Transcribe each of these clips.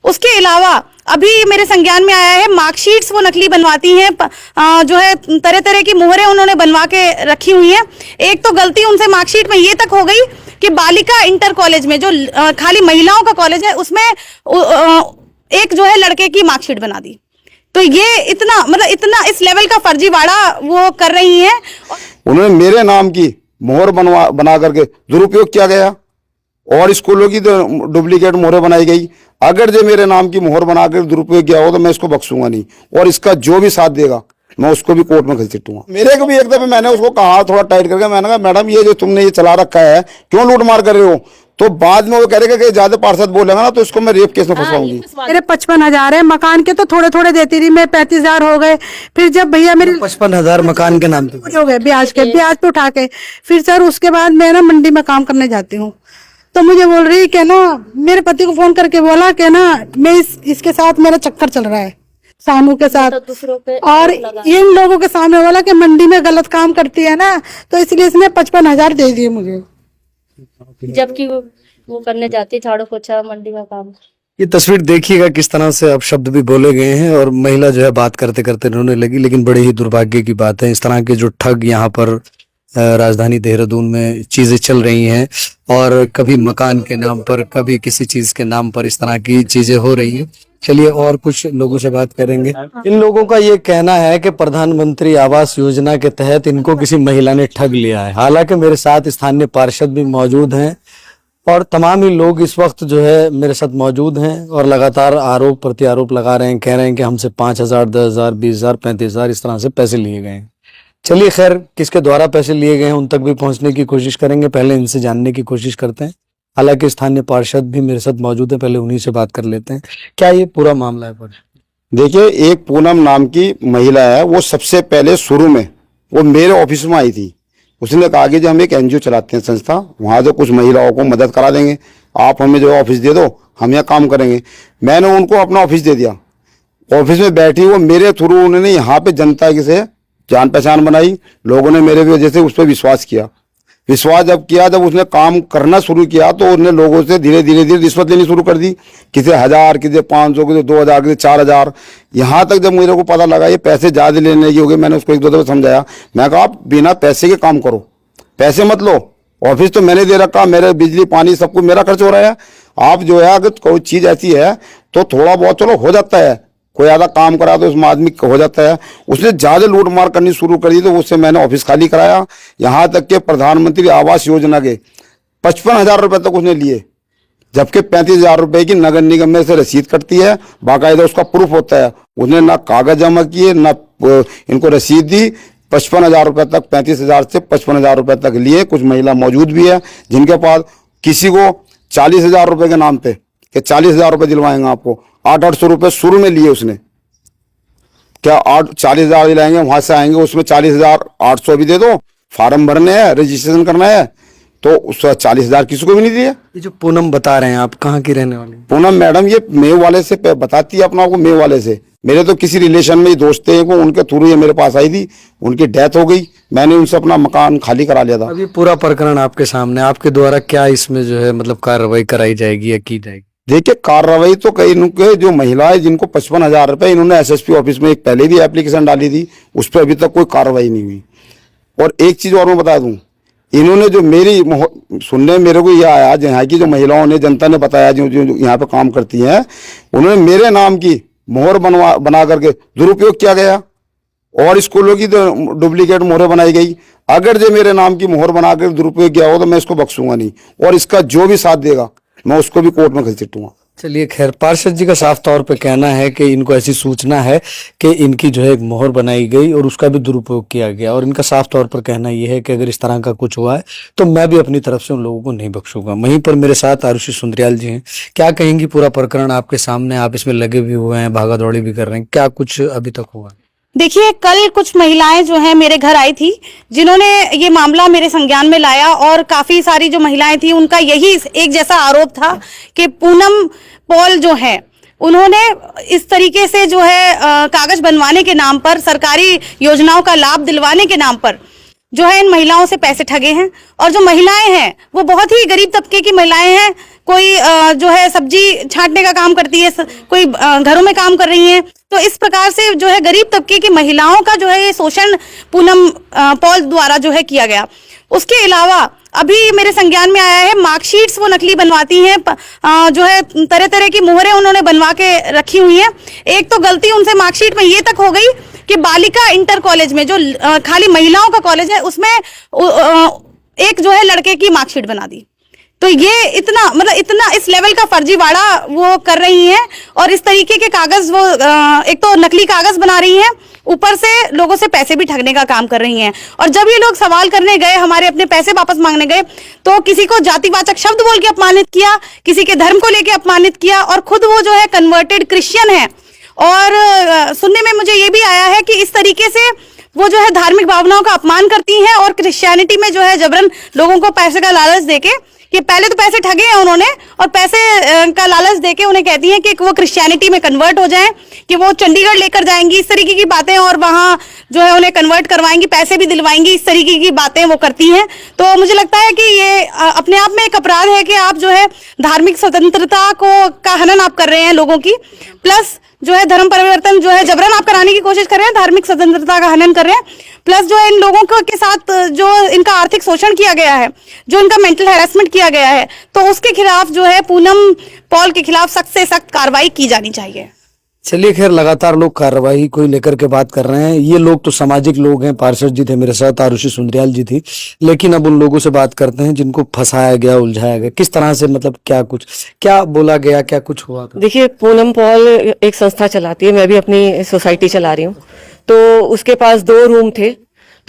उसके अलावा अभी मेरे संज्ञान में आया है मार्कशीट्स वो नकली बनवाती हैं, जो है तरह तरह की मोहरें उन्होंने बनवा के रखी हुई हैं। एक तो गलती उनसे मार्कशीट में ये तक हो गई कि बालिका इंटर कॉलेज में जो खाली महिलाओं का कॉलेज है उसमें एक जो है लड़के की मार्कशीट बना दी। तो ये इतना इस लेवल का फर्जीवाड़ा वो कर रही हैं। उन्होंने मेरे नाम की मोहर बना करके दुरुपयोग किया गया और स्कूलों की डुप्लीकेट मोहरें बनाई गई। अगर जो मेरे नाम की मोहर बनाकर दुरुपयोग किया हो तो मैं इसको बख्शूंगा नहीं, और इसका जो भी साथ देगा मैं उसको भी कोर्ट में घसीटूंगा। मेरे को भी एक दफे मैंने उसको कहा थोड़ा टाइट करके, मैंने कहा मैडम ये जो तुमने ये चला रखा है क्यों लूट मार कर रहे हो, तो बाद में वो कह रहे कि ज्यादा पार्षद बोलेगा ना तो इसको मैं रेप केस में फंसाऊंगी। मेरे 55,000 है, मकान के तो थोड़े थोड़े देती थी मैं, 35,000 हो गए। फिर जब भैया मेरे 55,000 मकान के नाम पे हो गए ब्याज पे उठा के, फिर सर उसके बाद मैं ना मंडी में काम करने जाती हूँ, तो मुझे बोल रही कि ना मेरे पति को फोन करके बोला कि ना मैं इसके साथ मेरा चक्कर चल रहा है सानू के साथ, और इन लोगों के सामने बोला कि मंडी में गलत काम करती है ना, तो इसलिए इसने 55,000 दे दिए मुझे, जबकि वो करने जाती है झाड़ू पोछा मंडी का काम। ये तस्वीर देखिएगा किस तरह से अब शब्द भी बोले गए हैं और महिला जो है बात करते करते रोने लगी। लेकिन बड़े ही दुर्भाग्य की बात है, इस तरह के जो ठग यहाँ पर राजधानी देहरादून में चीजें चल रही हैं, और कभी मकान के नाम पर कभी किसी चीज के नाम पर इस तरह की चीजें हो रही हैं। चलिए और कुछ लोगों से बात करेंगे। इन लोगों का ये कहना है कि प्रधानमंत्री आवास योजना के तहत इनको किसी महिला ने ठग लिया है। हालांकि मेरे साथ स्थानीय पार्षद भी मौजूद हैं और तमाम ही लोग इस वक्त जो है मेरे साथ मौजूद हैं और लगातार आरोप प्रत्यारोप लगा रहे हैं, कह रहे हैं कि हमसे 5,000, 10,000, 20,000, 35,000 इस तरह से पैसे लिए गए हैं। चलिए खैर किसके द्वारा पैसे लिए गए हैं उन तक भी पहुंचने की कोशिश करेंगे, पहले इनसे जानने की कोशिश करते हैं। हालांकि स्थानीय पार्षद भी मेरे साथ मौजूद है, पहले उन्हीं से बात कर लेते हैं। क्या ये पूरा मामला है पार्षद? देखिए, एक पूनम नाम की महिला है, वो सबसे पहले शुरू में वो मेरे ऑफिस में आई थी। उसने कहा कि जो हम एक एनजीओ चलाते हैं संस्था, वहाँ जो कुछ महिलाओं को मदद करा देंगे, आप हमें जो ऑफिस दे दो, हम यहाँ काम करेंगे। मैंने उनको अपना ऑफिस दे दिया। ऑफिस में बैठी वो मेरे थ्रू उन्होंने यहाँ पे जनता की से जान पहचान बनाई, लोगों ने मेरे वजह से उस पर विश्वास किया। विश्वास जब किया, जब उसने काम करना शुरू किया तो उसने लोगों से धीरे धीरे रिश्वत लेनी शुरू कर दी, किसी 1,000, किसी 500, किसी 2,000, किसी 4,000। यहाँ तक जब मेरे को पता लगा ये पैसे ज़्यादा लेने की हो गई, मैंने उसको 1-2 दफे समझाया। मैं कहा आप बिना पैसे के काम करो, पैसे मत लो, ऑफिस तो मैंने दे रखा, मेरे बिजली पानी सब कुछ मेरा खर्च हो रहा है। आप जो है अगर कोई चीज़ ऐसी है तो थोड़ा बहुत चलो हो जाता है, कोई ज़्यादा काम करा तो उसमें आदमी हो जाता है। उसने ज़्यादा लूट मार करनी शुरू कर दी तो उससे मैंने ऑफिस खाली कराया। यहाँ तक कि प्रधानमंत्री आवास योजना के 55,000 रुपये तक उसने लिए, जबकि 35,000 रुपये की नगर निगम में से रसीद कटती है, बाकायदा उसका प्रूफ होता है। उसने ना कागज जमा किए ना इनको रसीद दी। 55,000 रुपये तक, 35,000 से 55,000 रुपये तक लिए। कुछ महिला मौजूद भी है जिनके पास किसी को 40,000 रुपये के नाम पे कि 40,000 रुपये दिलवाएंगे आपको, 800 रुपये शुरू में लिए उसने। क्या 40,000 दिलाएंगे, वहां से आएंगे उसमें 40,800 भी दे दो, फार्म भरने हैं, रजिस्ट्रेशन करना है, तो उसका 40,000 किसी को भी नहीं दिया। ये जो पूनम बता रहे हैं आप कहाँ की रहने वाली? पूनम मैडम ये मेव वाले से बताती है अपना को, मेव वाले से। मेरे तो किसी रिलेशन में दोस्त थे, उनके थ्रू ये मेरे पास आई थी, उनकी डेथ हो गई, मैंने उनसे अपना मकान खाली करा लिया था। अभी पूरा प्रकरण आपके सामने, आपके द्वारा क्या इसमें जो है मतलब कार्रवाई कराई जाएगी या की जाएगी? देखिए, कार्रवाई तो कई इनके जो महिलाएं जिनको 55,000 रुपये, इन्होंने एसएसपी ऑफिस में एक पहले भी एप्लीकेशन डाली थी, उस पर अभी तक कोई कार्रवाई नहीं हुई। और एक चीज और मैं बता दूं, इन्होंने जो मेरी सुनने मेरे को यह आया, यहाँ की जो महिलाओं ने, जनता ने बताया जो यहाँ पे काम करती हैं, उन्होंने मेरे नाम की मोहर बना करके दुरुपयोग किया गया और स्कूलों की डुप्लीकेट मोहरें बनाई गई। अगर जो मेरे नाम की मोहर बना कर दुरुपयोग किया हो तो मैं इसको बख्शूंगा नहीं, और इसका जो भी साथ देगा मैं उसको भी कोर्ट में घसीटूंगा। चलिए खैर, पार्षद जी का साफ तौर पे कहना है कि इनको ऐसी सूचना है कि इनकी जो है एक मोहर बनाई गई और उसका भी दुरुपयोग किया गया, और इनका साफ तौर पर कहना यह है कि अगर इस तरह का कुछ हुआ है तो मैं भी अपनी तरफ से उन लोगों को नहीं बख्शूंगा। वहीं पर मेरे साथ आरुषि सुंदरियाल जी हैं। क्या कहेंगी? पूरा प्रकरण आपके सामने, आप इसमें लगे भी हुए हैं, भागा दौड़ी भी कर रहे हैं, क्या कुछ अभी तक हुआ? देखिए, कल कुछ महिलाएं जो हैं मेरे घर आई थी, जिन्होंने ये मामला मेरे संज्ञान में लाया, और काफी सारी जो महिलाएं थी उनका यही एक जैसा आरोप था कि पूनम पॉल जो है उन्होंने इस तरीके से जो है कागज बनवाने के नाम पर, सरकारी योजनाओं का लाभ दिलवाने के नाम पर जो है इन महिलाओं से पैसे ठगे हैं। और जो महिलाएं हैं वो बहुत ही गरीब तबके की महिलाएं हैं। कोई जो है सब्जी छांटने का काम करती है, कोई घरों में काम कर रही हैं। तो इस प्रकार से जो है गरीब तबके की महिलाओं का जो है ये शोषण पूनम पॉल द्वारा जो है किया गया। उसके अलावा अभी मेरे संज्ञान में आया है मार्कशीट्स वो नकली बनवाती हैं, जो है तरह तरह की मोहरें उन्होंने बनवा के रखी हुई हैं। एक तो गलती उनसे मार्कशीट में ये तक हो गई कि बालिका इंटर कॉलेज में जो खाली महिलाओं का कॉलेज है उसमें एक जो है लड़के की मार्कशीट बना दी। तो ये इतना इस लेवल का फर्जीवाड़ा वो कर रही हैं और इस तरीके के कागज वो एक तो नकली कागज बना रही हैं, ऊपर से लोगों से पैसे भी ठगने का काम कर रही हैं। और जब ये लोग सवाल करने गए, हमारे अपने पैसे वापस मांगने गए, तो किसी को जातिवाचक शब्द बोल के अपमानित किया, किसी के धर्म को लेके अपमानित किया। और खुद वो जो है कन्वर्टेड क्रिश्चियन है। और सुनने में मुझे ये भी आया है कि इस तरीके से वो जो है धार्मिक भावनाओं का अपमान करती हैं और क्रिश्चियनिटी में जो है जबरन लोगों को पैसे का लालच देके, कि पहले तो पैसे ठगे हैं उन्होंने और पैसे का लालच देके उन्हें कहती हैं कि वो क्रिश्चियनिटी में कन्वर्ट हो जाएं, कि वो चंडीगढ़ लेकर जाएंगी, इस तरीके की बातें, और वहां जो है उन्हें कन्वर्ट करवाएंगी, पैसे भी दिलवाएंगी, इस तरीके की बातें वो करती हैं। तो मुझे लगता है कि ये अपने आप में एक अपराध है कि आप जो है धार्मिक स्वतंत्रता का हनन आप कर रहे हैं लोगों की, प्लस जो है धर्म परिवर्तन जो है जबरन आप कराने की कोशिश कर रहे हैं, धार्मिक स्वतंत्रता का हनन कर रहे हैं, प्लस जो है इन लोगों के साथ जो इनका आर्थिक शोषण किया गया है, जो इनका मेंटल हैरेसमेंट किया गया है, तो उसके खिलाफ जो है पूनम पॉल के खिलाफ सख्त से सख्त कार्रवाई की जानी चाहिए। चलिए, खैर लगातार लोग कार्रवाई को लेकर के बात कर रहे हैं। ये लोग तो सामाजिक लोग हैं, पार्षद जी थे मेरे साथ, आरुषि सुंदरियाल जी थी, लेकिन अब उन लोगों से बात करते हैं जिनको फंसाया गया, उलझाया गया, किस तरह से, मतलब क्या बोला गया, क्या कुछ हुआ था। देखिए, पूनम पॉल एक संस्था चलाती है, मैं भी अपनी सोसाइटी चला रही हूँ। तो उसके पास 2 रूम थे,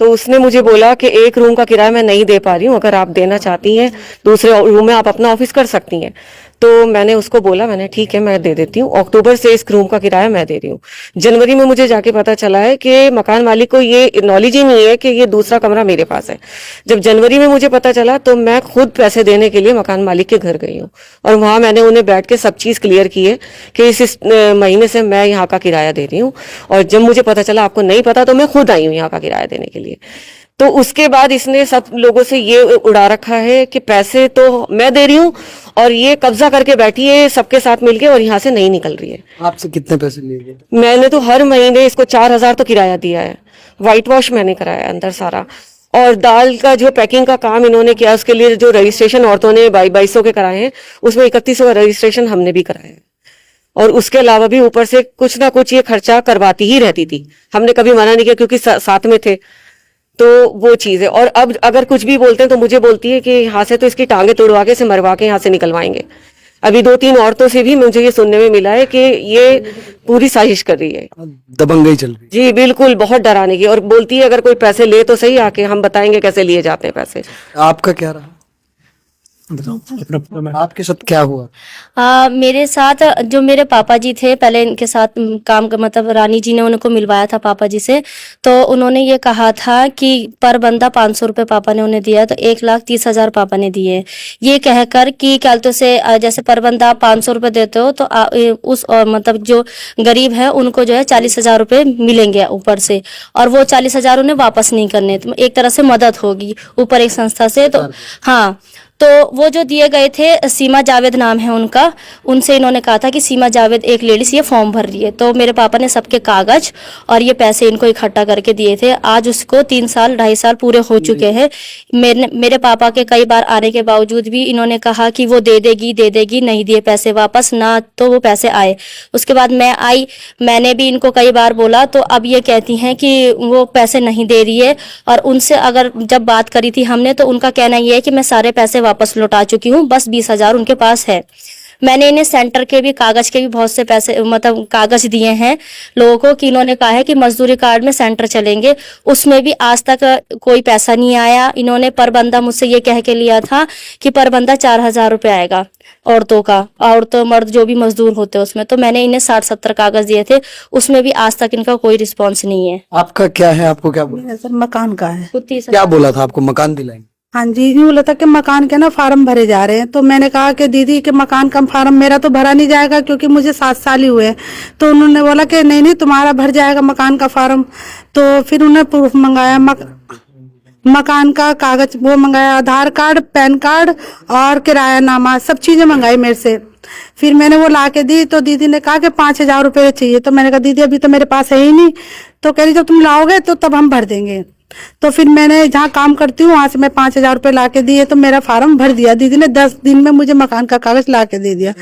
तो उसने मुझे बोला कि एक रूम का किराया मैं नहीं दे पा रही हूँ, अगर आप देना चाहती हैं दूसरे रूम में आप अपना ऑफिस कर सकती हैं। तो मैंने उसको बोला, मैंने ठीक है मैं दे देती हूँ, अक्टूबर से इस रूम का किराया मैं दे रही हूँ। जनवरी में मुझे जाके पता चला है कि मकान मालिक को ये नॉलेज ही नहीं है कि ये दूसरा कमरा मेरे पास है। जब जनवरी में मुझे पता चला तो मैं खुद पैसे देने के लिए मकान मालिक के घर गई हूँ और वहां मैंने उन्हें बैठ के सब चीज क्लियर की है कि इस महीने से मैं यहाँ का किराया दे रही हूँ। और जब मुझे पता चला आपको नहीं पता, तो मैं खुद आई हूँ यहाँ का किराया देने के लिए। तो उसके बाद इसने सब लोगों से ये उड़ा रखा है कि पैसे तो मैं दे रही हूँ और ये कब्जा करके बैठी है सबके साथ मिलके और यहाँ से नहीं निकल रही है। आपसे कितने पैसे लिए गए? मैंने तो हर महीने इसको 4,000 तो किराया दिया है। व्हाइट वॉश मैंने कराया अंदर सारा, और दाल का जो पैकिंग का काम इन्होंने किया उसके लिए जो रजिस्ट्रेशन औरतों ने 2200 के कराए हैं, उसमें 3100 का रजिस्ट्रेशन हमने भी कराया है। और उसके अलावा भी ऊपर से कुछ ना कुछ ये खर्चा करवाती ही रहती थी, हमने कभी मना नहीं किया क्योंकि साथ में थे। तो वो चीज है। और अब अगर कुछ भी बोलते हैं तो मुझे बोलती है कि यहाँ से तो इसकी टांगे तोड़वा के, से मरवा के यहाँ से निकलवाएंगे। अभी 2-3 औरतों से भी मुझे ये सुनने में मिला है कि ये पूरी साजिश कर रही है, दबंगई चल रही। जी बिल्कुल, बहुत डराने की। और बोलती है अगर कोई पैसे ले तो सही, आके हम बताएंगे कैसे लिए जाते हैं पैसे। आपका क्या रहा, आपके साथ क्या हुआ? मेरे साथ जो मेरे पापा जी थे, पहले इनके साथ काम का मतलब रानी जी ने उनको मिलवाया था पापा जी से। तो उन्होंने ये कहा था कि पर बंदा 500 रुपये पापा ने उन्हें दिया, तो 1,30,000 पापा ने दिए। ये कहकर कि कल तो से जैसे पर बंदा 500 रुपये देते हो तो उस मतलब जो गरीब है उनको जो है 40,000 रुपये मिलेंगे ऊपर से, और वो 40,000 उन्हें वापस नहीं करने। तो एक तरह से मदद होगी ऊपर एक संस्था से। तो हाँ, तो वो जो दिए गए थे, सीमा जावेद नाम है उनका, उनसे इन्होंने कहा था कि सीमा जावेद एक लेडीज ये फॉर्म भर रही है। तो मेरे पापा ने सबके कागज और ये पैसे इनको इकट्ठा करके दिए थे। आज उसको 3 साल 2.5 साल पूरे हो चुके हैं। मेरे पापा के कई बार आने के बावजूद भी इन्होंने कहा कि वो दे देगी, नहीं दिए पैसे वापस, ना तो वो पैसे आए। उसके बाद मैं आई, मैंने भी इनको कई बार बोला, तो अब ये कहती हैं कि वो पैसे नहीं दे रही है। और उनसे अगर जब बात करी थी हमने, तो उनका कहना ये है कि मैं सारे पैसे वापस लौटा चुकी हूँ, बस 20,000 उनके पास है। मैंने इन्हें सेंटर के भी कागज के भी बहुत से पैसे मतलब कागज दिए हैं लोगों को, कि इन्होंने कहा है कि मजदूरी कार्ड में सेंटर चलेंगे, उसमें भी आज तक कोई पैसा नहीं आया। इन्होंने पर बंदा मुझसे ये कह के लिया था कि पर बंदा 4,000 रुपये आएगा औरतों का, औरतों मर्द जो भी मजदूर होते हैं उसमें। तो मैंने इन्हें 60-70 कागज दिए थे, उसमें भी आज तक इनका कोई रिस्पॉन्स नहीं है। आपका क्या है, आपको क्या बोला? सर मकान का है। क्या बोला था आपको? मकान दिलाएंगे? हाँ जी, यूँ बोला था कि मकान के ना फार्म भरे जा रहे हैं। तो मैंने कहा कि दीदी के मकान का फार्म मेरा तो भरा नहीं जाएगा क्योंकि मुझे 7 साल ही हुए हैं। तो उन्होंने बोला कि नहीं तुम्हारा भर जाएगा मकान का फार्म। तो फिर उन्हें प्रूफ मंगाया, मकान का कागज वो मंगाया, आधार कार्ड, पैन कार्ड और किरायानामा, सब चीजें मंगाई मेरे से। फिर मैंने वो ला के दी तो दीदी ने कहा कि 5,000 रुपये चाहिए। तो मैंने कहा दीदी अभी तो मेरे पास है ही नहीं। तो कह रही जब तुम लाओगे तो तब हम भर देंगे। तो फिर मैंने जहाँ काम करती हूँ वहां से मैं 5,000 रुपये ला के दिए, तो मेरा फार्म भर दिया। दीदी ने 10 दिन में मुझे मकान का कागज ला के दे दिया।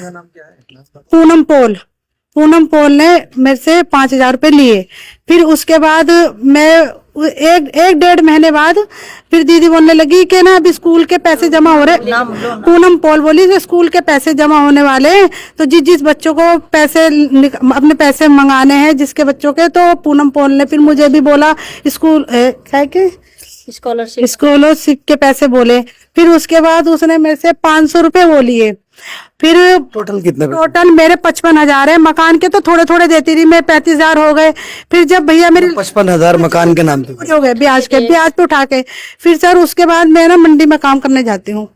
पूनम पोल ने मेरे से 5,000 रुपये लिए। फिर उसके बाद मैं एक डेढ़ महीने बाद फिर दीदी बोलने लगी कि ना अभी स्कूल के पैसे जमा हो रहे। पूनम पोल बोली कि स्कूल के पैसे जमा होने वाले हैं, तो जिस बच्चों को पैसे अपने पैसे मंगाने हैं जिसके बच्चों के, तो पूनम पोल ने फिर मुझे भी बोला स्कूल क्या के स्कॉलरशिप के पैसे बोले। फिर उसके बाद उसने मेरे से 500 रुपये वो लिए। फिर टोटल कितने? टोटल मेरे 55,000 है। मकान के तो थोड़े थोड़े देती रही मैं, 35,000 हो गए। फिर जब भैया मेरे 55,000 मकान के नाम पे हो गए ब्याज पे उठा के। फिर सर उसके बाद मैं ना मंडी में काम करने जाती हूँ,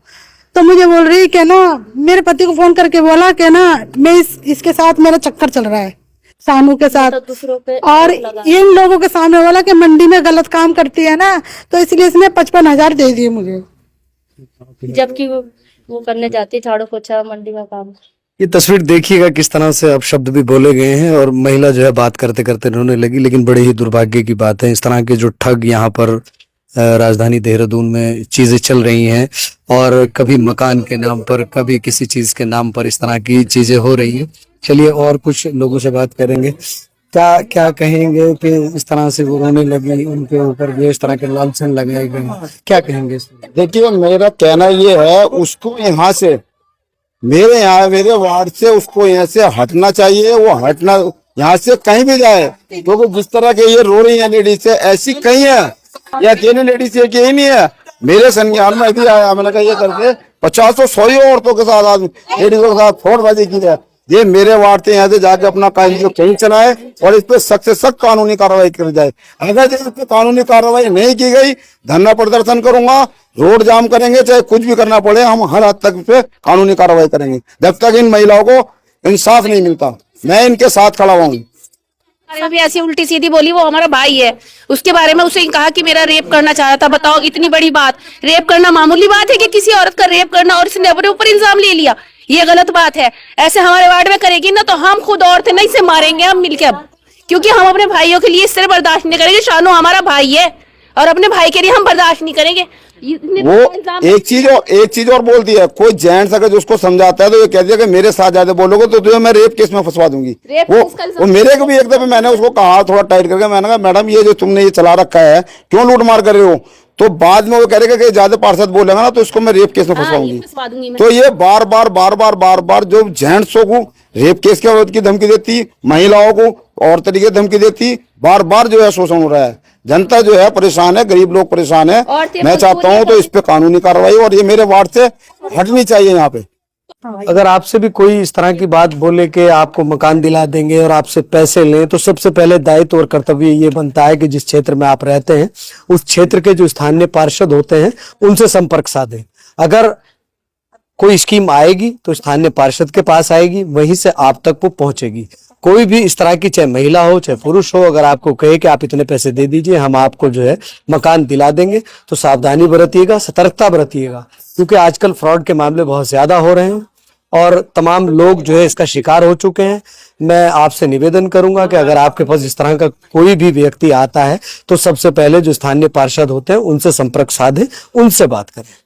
तो मुझे बोल रही कि ना मेरे पति को फोन करके बोला कि ना मैं इसके साथ मेरा चक्कर चल रहा है, सानू के साथ। दूसरों पे और इन लोगों के सामने बोला कि मंडी में गलत काम करती है ना, तो इसलिए इसने 55,000 दे दिए मुझे। जबकि वो करने जाती झाड़ू पोछा मंडी में काम। ये तस्वीर देखिएगा किस तरह से अब शब्द भी बोले गए हैं और महिला जो है बात करते करते रोने लगी। लेकिन बड़े ही दुर्भाग्य की बात है, इस तरह के जो ठग यहाँ पर राजधानी देहरादून में चीजें चल रही हैं, और कभी मकान के नाम पर, कभी किसी चीज के नाम पर इस तरह की चीजें हो रही हैं। चलिए और कुछ लोगों से बात करेंगे। क्या क्या कहेंगे कि इस तरह से वो रोने लगी, उनके ऊपर भी इस तरह के लालचन लगाए गए, क्या कहेंगे इसमें? देखिए मेरा कहना ये है, उसको यहाँ से मेरे वार्ड से उसको यहाँ से हटना चाहिए। वो हटना यहाँ से कहीं भी जाए, क्योंकि जिस तरह के ये रो रही है लेडीज है, ऐसी कहीं है या अकेले लेडीज है कि यही नहीं है। मेरे संज्ञान में भी आया, मैंने कहा ये करके 50-100 औरतों के साथ लेडीजों के साथ फ्रॉडबाजी की है। ये मेरे वार्ड से यहाँ से जाके अपना काम जो कहीं चलाए और इस पे सख्त से सख्त कानूनी कार्रवाई की जाए। अगर इस पे कानूनी कार्रवाई नहीं की गई, धरना प्रदर्शन करूंगा, रोड जाम करेंगे, चाहे कुछ भी करना पड़े, हम हर हद तक इस पे कानूनी कार्रवाई करेंगे जब तक इन महिलाओं को इंसाफ नहीं मिलता। मैं इनके साथ खड़ा हूँ। भी ऐसी उल्टी सीधी बोली, वो हमारा भाई है, उसके बारे में उसे कहा कि मेरा रेप करना चाह रहा था। बताओ इतनी बड़ी बात, रेप करना मामूली बात है कि किसी औरत का रेप करना, और इसने अपने ऊपर इल्जाम ले लिया, ये गलत बात है। ऐसे हमारे वार्ड में करेगी ना तो हम खुद औरतें नहीं से मारेंगे हम मिलके अब, क्योंकि हम अपने भाइयों के लिए इस तरह बर्दाश्त नहीं करेंगे। शानू हमारा भाई है और अपने भाई के लिए हम बर्दाश्त नहीं करेंगे। वो एक चीज और बोलती है, कोई जेंट्स अगर उसको समझाता है तो ये कहती है कि मेरे साथ ज्यादा बोलोगे तो तुम्हें मैं रेप केस में फंसवा दूंगी। वो मेरे को भी एक दफे मैंने उसको कहा थोड़ा टाइट करके, मैंने कहा मैडम ये जो तुमने ये चला रखा है क्यों लूट मार कर रहे हो? तो बाद में वो कह रहे कि ज्यादा पार्षद बोलेगा ना तो इसको मैं रेप केस में फंसवाऊंगी। तो ये बार बार जो जेंट्सों को रेप केस की धमकी देती, महिलाओं को और तरीके धमकी देती, बार बार जो है शोषण हो रहा है। जनता जो है परेशान है, गरीब लोग परेशान है। मैं चाहता हूँ तो इस पे कानूनी कार्रवाई, और ये मेरे वार्ड से हटनी चाहिए यहाँ पे। अगर आपसे भी कोई इस तरह की बात बोले कि आपको मकान दिला देंगे और आपसे पैसे लें, तो सबसे पहले दायित्व और कर्तव्य ये बनता है कि जिस क्षेत्र में आप रहते हैं उस क्षेत्र के जो स्थानीय पार्षद होते हैं उनसे संपर्क साधें। अगर कोई स्कीम आएगी तो स्थानीय पार्षद के पास आएगी, वहीं से आप तक वो पहुंचेगी। कोई भी इस तरह की, चाहे महिला हो चाहे पुरुष हो, अगर आपको कहे कि आप इतने पैसे दे दीजिए हम आपको जो है मकान दिला देंगे, तो सावधानी बरतिएगा, सतर्कता बरतिएगा, क्योंकि आजकल फ्रॉड के मामले बहुत ज्यादा हो रहे हैं और तमाम लोग जो है इसका शिकार हो चुके हैं। मैं आपसे निवेदन करूंगा कि अगर आपके पास इस तरह का कोई भी व्यक्ति आता है तो सबसे पहले जो स्थानीय पार्षद होते हैं उनसे संपर्क साधे, उनसे बात करें।